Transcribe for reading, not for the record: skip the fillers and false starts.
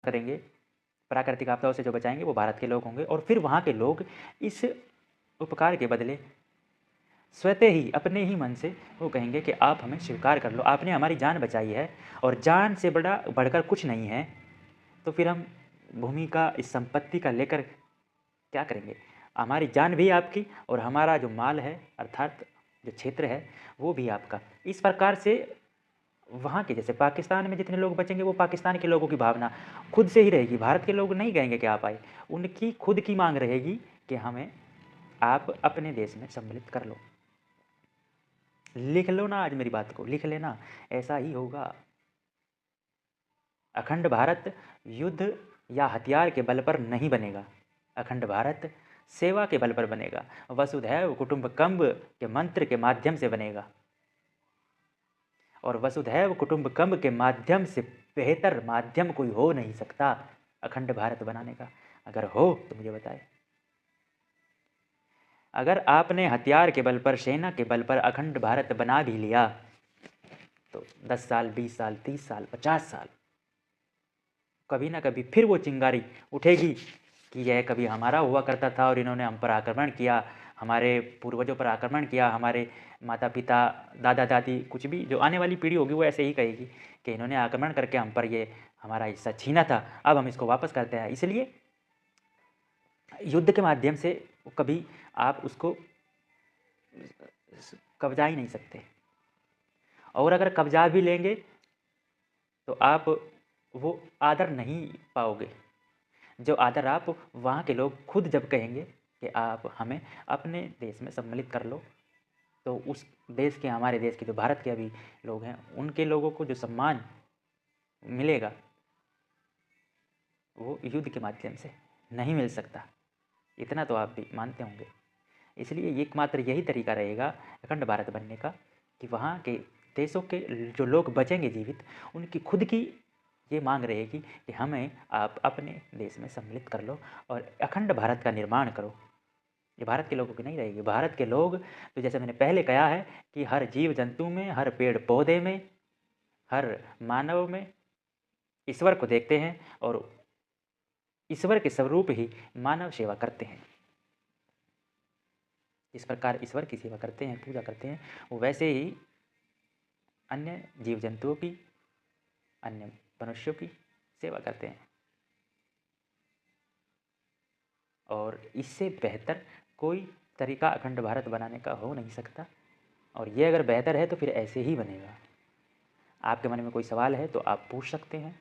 करेंगे, प्राकृतिक आपदाओं से जो बचाएंगे वो भारत के लोग होंगे। और फिर वहाँ के लोग इस उपकार के बदले स्वतः ही अपने ही मन से वो कहेंगे कि आप हमें स्वीकार कर लो, आपने हमारी जान बचाई है और जान से बड़ा बढ़कर कुछ नहीं है, तो फिर हम भूमि का, इस संपत्ति का लेकर क्या करेंगे? हमारी जान भी आपकी और हमारा जो माल है अर्थात जो क्षेत्र है वो भी आपका। इस प्रकार से वहाँ के, जैसे पाकिस्तान में जितने लोग बचेंगे वो पाकिस्तान के लोगों की भावना खुद से ही रहेगी, भारत के लोग नहीं कहेंगे कि आप आए, उनकी खुद की मांग रहेगी कि हमें आप अपने देश में सम्मिलित कर लो। लिख लो ना, आज मेरी बात को लिख लेना, ऐसा ही होगा। अखंड भारत युद्ध या हथियार के बल पर नहीं बनेगा, अखंड भारत सेवा के बल पर बनेगा, वसुधैव कुटुंबकम के मंत्र के माध्यम से बनेगा। और वसुधैव कुटुंबकम के माध्यम से बेहतर माध्यम कोई हो नहीं सकता अखंड भारत बनाने का। अगर हो तो मुझे बताए। अगर आपने हथियार के बल पर, सेना के बल पर अखंड भारत बना भी लिया तो 10 साल, 20 साल, 30 साल, 50 साल कभी ना कभी फिर वो चिंगारी उठेगी कि यह कभी हमारा हुआ करता था और इन्होंने हम पर आक्रमण किया, हमारे पूर्वजों पर आक्रमण किया, हमारे माता पिता, दादा दादी, कुछ भी जो आने वाली पीढ़ी होगी वो ऐसे ही कहेगी कि इन्होंने आक्रमण करके हम पर ये हमारा हिस्सा छीना था, अब हम इसको वापस करते हैं। इसलिए युद्ध के माध्यम से कभी आप उसको कब्जा ही नहीं सकते, और अगर कब्जा भी लेंगे तो आप वो आदर नहीं पाओगे जो आदर आप वहाँ के लोग खुद जब कहेंगे कि आप हमें अपने देश में सम्मिलित कर लो, तो उस देश के, हमारे देश के जो भारत के अभी लोग हैं उनके लोगों को जो सम्मान मिलेगा वो युद्ध के माध्यम से नहीं मिल सकता। इतना तो आप भी मानते होंगे। इसलिए एकमात्र यही तरीका रहेगा अखंड भारत बनने का कि वहाँ के देशों के जो लोग बचेंगे जीवित, उनकी खुद की ये मांग रहेगी कि हमें आप अपने देश में सम्मिलित कर लो और अखंड भारत का निर्माण करो। ये भारत के लोगों की नहीं रहेगी। भारत के लोग तो जैसे मैंने पहले कहा है कि हर जीव जंतु में, हर पेड़ पौधे में, हर मानव में ईश्वर को देखते हैं और ईश्वर के स्वरूप ही मानव सेवा करते हैं। इस प्रकार ईश्वर की सेवा करते हैं, पूजा करते हैं, वो वैसे ही अन्य जीव जंतुओं की, अन्य मनुष्यों की सेवा करते हैं। और इससे बेहतर कोई तरीका अखंड भारत बनाने का हो नहीं सकता। और ये अगर बेहतर है तो फिर ऐसे ही बनेगा। आपके मन में कोई सवाल है तो आप पूछ सकते हैं।